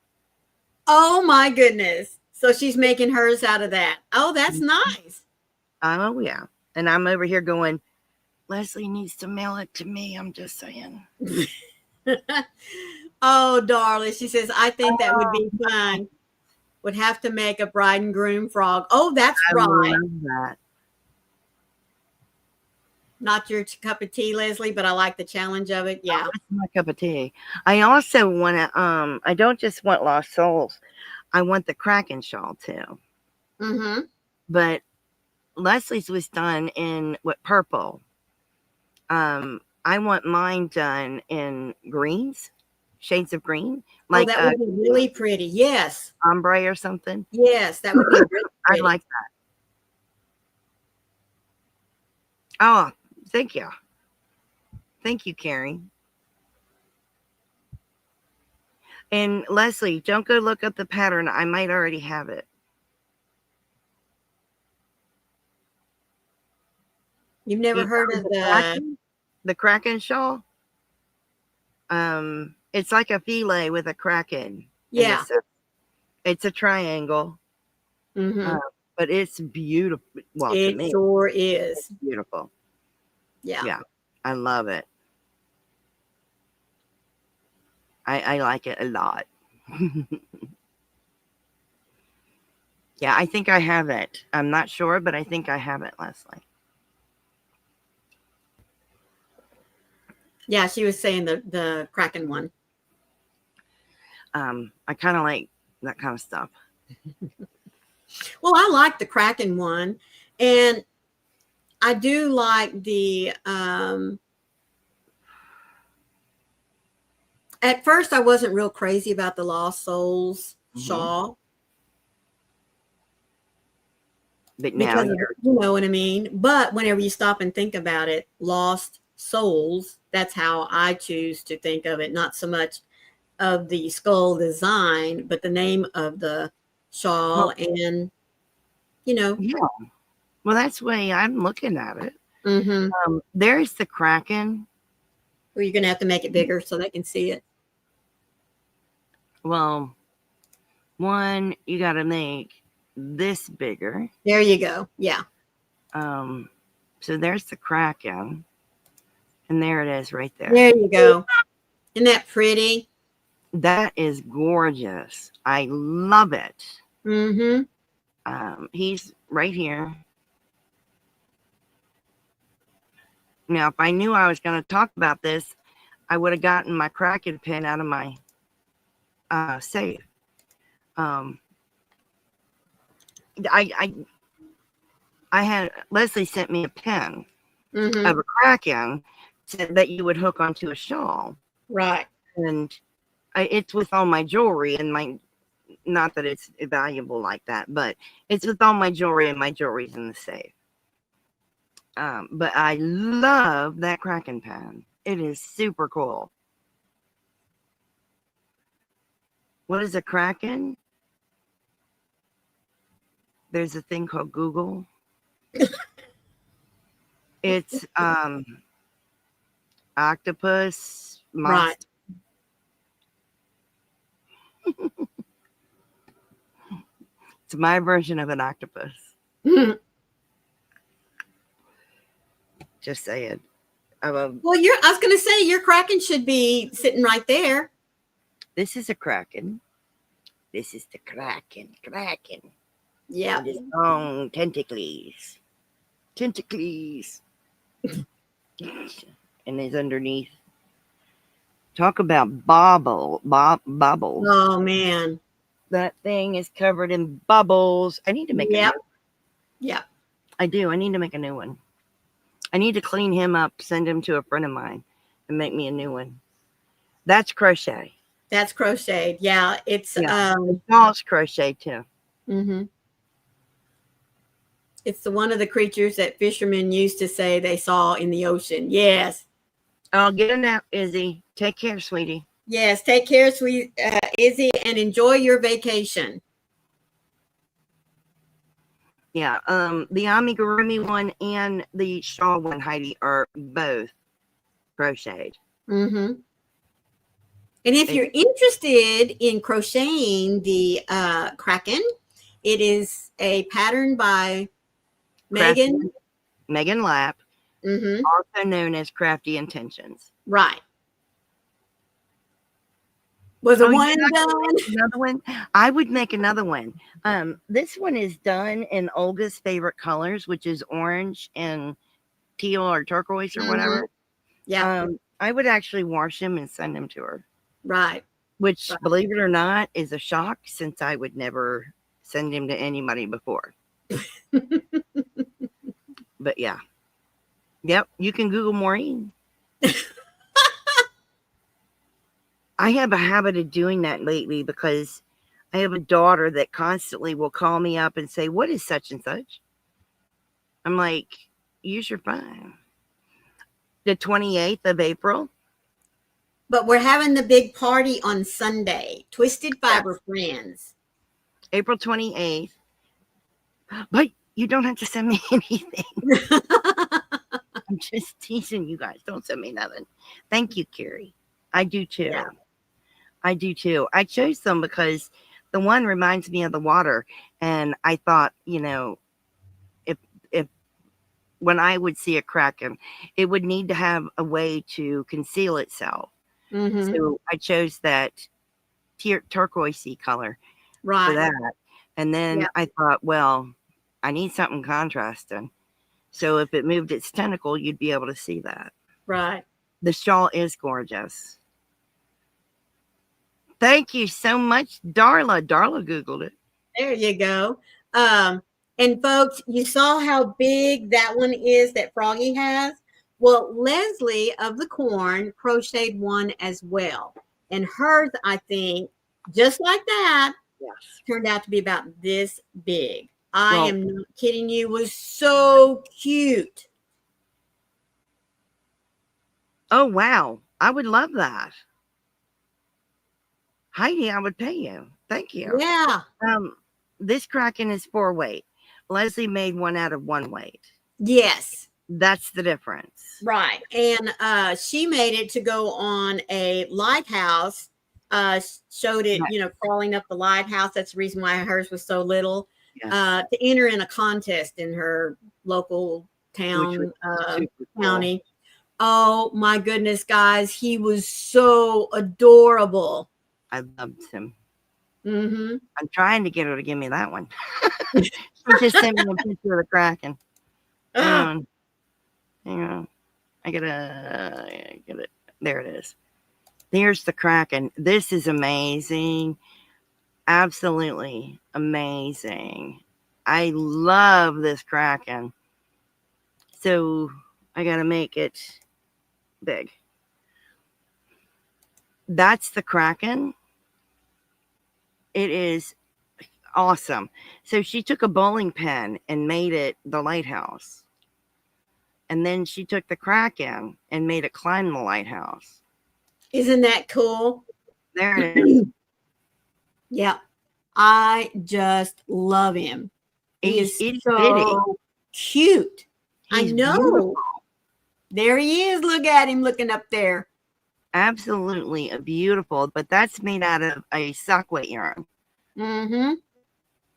Oh my goodness. So she's making hers out of that. Oh, that's nice. Oh, yeah. And I'm over here going, Leslie needs to mail it to me. I'm just saying. Oh, darling. She says, I think that would be fun. Would have to make a bride and groom frog. Oh, that's right. I love that. Not your cup of tea, Leslie, but I like the challenge of it. Yeah. That's my cup of tea. I also want to, I don't just want Lost Souls. I want the Kraken shawl too. Mm-hmm. But Leslie's was done in purple. I want mine done in greens, shades of green, like that would be really pretty. Yes. Ombre or something. Yes, that would be really pretty. I like that. Oh, thank you. Thank you, Carrie. And Leslie, don't go look up the pattern. I might already have it. You've never heard of the Kraken shawl? It's like a filet with a Kraken. Yeah. It's a triangle. Mm-hmm. But it's beautiful. Well, it to me, sure is. It's beautiful. Yeah. Yeah. I love it. I like it a lot. Yeah, I think I have it. I'm not sure, but I think I have it, Leslie. Yeah, she was saying the Kraken one. I kind of like that kind of stuff. Well, I like the Kraken one, and I do like the at first I wasn't real crazy about the Lost Souls shawl. But now you know what I mean? But whenever you stop and think about it, Lost Souls, that's how I choose to think of it, not so much of the skull design, but the name of the shawl. And yeah, well, that's the way I'm looking at it. Mm-hmm. There's the Kraken. Well, you're gonna have to make it bigger so they can see it. Well, one, you got to make this bigger. There you go. Yeah. So there's the Kraken, and there it is right there. There you go. Isn't that pretty? That is gorgeous. I love it. Mm-hmm. He's right here. Now, if I knew I was going to talk about this, I would have gotten my Kraken pin out of my safe. I had Leslie sent me a pin of a Kraken that you would hook onto a shawl. Right. And it's with all my jewelry and not that it's valuable like that, but it's with all my jewelry, and my jewelry's in the safe. But I love that Kraken pen. It is super cool. What is a Kraken? There's a thing called Google. It's octopus monster. Right. It's my version of an octopus. Just saying. Well, I was going to say your Kraken should be sitting right there. This is a Kraken. This is the Kraken. Yeah. With his long tentacles. And he's underneath. Talk about bubbles. Oh, man. That thing is covered in bubbles. I need to make a new one. Yeah. I do. I need to make a new one. I need to clean him up, send him to a friend of mine, and make me a new one. That's crochet. That's crocheted. Yeah, it's Yeah. The shawl's crochet too. mhm. It's the one of the creatures that fishermen used to say they saw in the ocean. Yes. I'll get a nap, Izzy. Take care, sweetie. Yes. Take care, sweet Izzy, and enjoy your vacation. Yeah. The amigurumi one and the shawl one, Heidi, are both crocheted. Mm-hmm. And if you're interested in crocheting the Kraken, it is a pattern by Megan. Megan Lapp, Mm-hmm. also known as Crafty Intentions. Right. Was it one and done? Another one. I would make another one. This one is done in Olga's favorite colors, which is orange and teal or turquoise or whatever. Yeah. I would actually wash them and send them to her. Right. Which, believe it or not, is a shock since I would never send him to anybody before. But yeah. Yep, you can Google Maureen. I have a habit of doing that lately because I have a daughter that constantly will call me up and say, "What is such and such?" I'm like, use your phone. The 28th of April. But we're having the big party on Sunday. Twisted Fiber Friends. April 28th. But you don't have to send me anything. I'm just teasing you guys. Don't send me nothing. Thank you, Carrie. I do too. Yeah. I do too. I chose them because the one reminds me of the water. And I thought, you know, if when I would see a Kraken, it would need to have a way to conceal itself. Mm-hmm. So I chose that turquoisey color for Right. that. And then I thought, well, I need something contrasting. So if it moved its tentacle, you'd be able to see that. Right. The shawl is gorgeous. Thank you so much, Darla. Darla Googled it. There you go. And folks, you saw how big that one is that Froggy has? Well, Leslie of the Corn crocheted one as well. And hers, I think, just like that, turned out to be about this big. I am not kidding you. It was so cute. Oh, wow. I would love that. Heidi, I would pay you. Thank you. Yeah. This Kraken is 4 weight. Leslie made one out of 1 weight. Yes. That's the difference. Right. And she made it to go on a lighthouse. Showed it, you know, crawling up the lighthouse. That's the reason why hers was so little. To enter in a contest in her local town, county. Cool. Oh my goodness, guys. He was so adorable. I loved him. Mm-hmm. I'm trying to get her to give me that one. She just sent me a picture of the Kraken. Hang on. I gotta get it. There it is. There's the Kraken. This is amazing. Absolutely amazing. I love this Kraken. So I gotta make it big. That's the Kraken. It is awesome. So she took a bowling pin and made it the lighthouse. And then she took the Kraken and made it climb the lighthouse. Isn't that cool? There it is. Yeah. I just love him. He is so cute. He's I know. beautiful. There he is. Look at him looking up there. Absolutely beautiful. But that's made out of a sock weight yarn. Mm-hmm.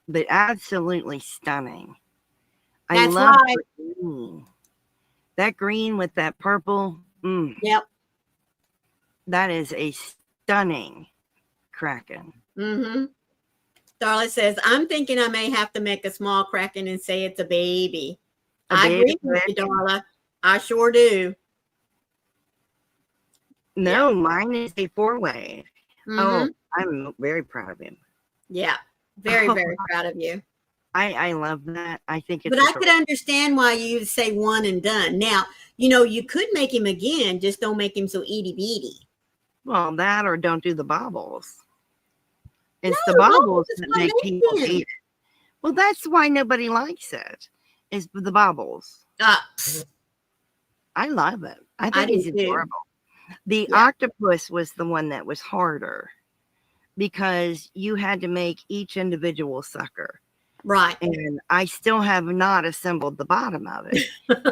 But absolutely stunning. That's I love right. green. That green with that purple. Yep. That is a stunning Kraken. Mm-hmm. Darla says, I'm thinking I may have to make a small Kraken and say it's a baby. I agree with you, Darla. I sure do. No, mine is a 4-way. Mm-hmm. Oh, I'm very proud of him. Yeah. Very, very proud of you. I love that. I think it's. But I could understand why you say one and done. Now, you know, you could make him again, just don't make him so itty bitty. Well, that or don't do the bobbles. It's No, the the bobbles bobbles is that what make makes people them. hate it. Well, that's why nobody likes it. Is the bobbles. Pfft, I love it. I I think do he's too. adorable. The Yeah, octopus was the one that was harder because you had to make each individual sucker. right. And I still have not assembled the bottom of it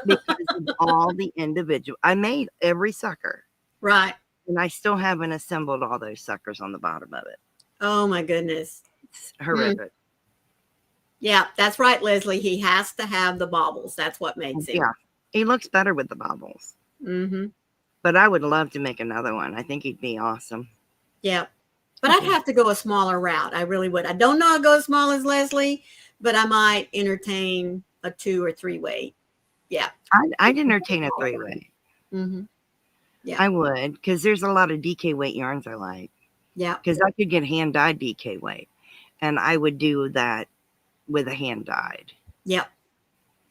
because of all the individual. I made every sucker Right. and I still haven't assembled all those suckers on the bottom of it. Oh my goodness. It's horrific. Yeah, that's right, Leslie. He has to have the bobbles. That's what makes him. Yeah, he looks better with the bobbles. Mm-hmm. But I would love to make another one. I think he'd be awesome. Yeah. But I'd have to go a smaller route. I really would. I don't know I'd go as small as Leslie, but I might entertain a 2 or 3 way. Yeah. I'd entertain a 3-way. Mm-hmm. Yeah. I would, because there's a lot of DK weight yarns I like. Yeah. Because I could get hand dyed DK weight, and I would do that with a hand dyed. Yep.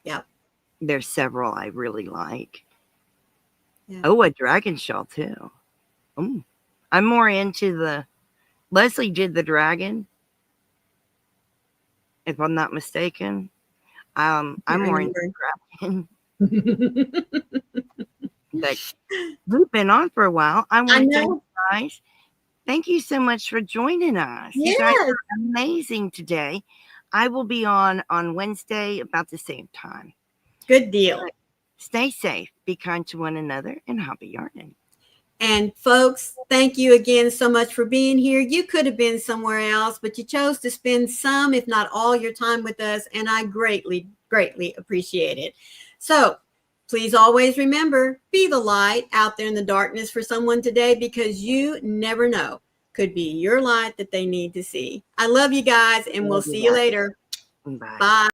Yep. There's several I really like. Yeah. Oh, a dragon shell too. I'm more into the. Leslie did the dragon, if I'm not mistaken. I'm more into the dragon. But we've been on for a while. I want to thank you guys. Thank you so much for joining us. Yes. You guys are amazing today. I will be on Wednesday about the same time. Good deal. But stay safe, be kind to one another, and happy yarning. And folks, thank you again so much for being here. You could have been somewhere else, but you chose to spend some, if not all, your time with us. And I greatly, greatly appreciate it. So please always remember, be the light out there in the darkness for someone today, because you never know. Could be your light that they need to see. I love you guys, and we'll see you later. Bye. Bye.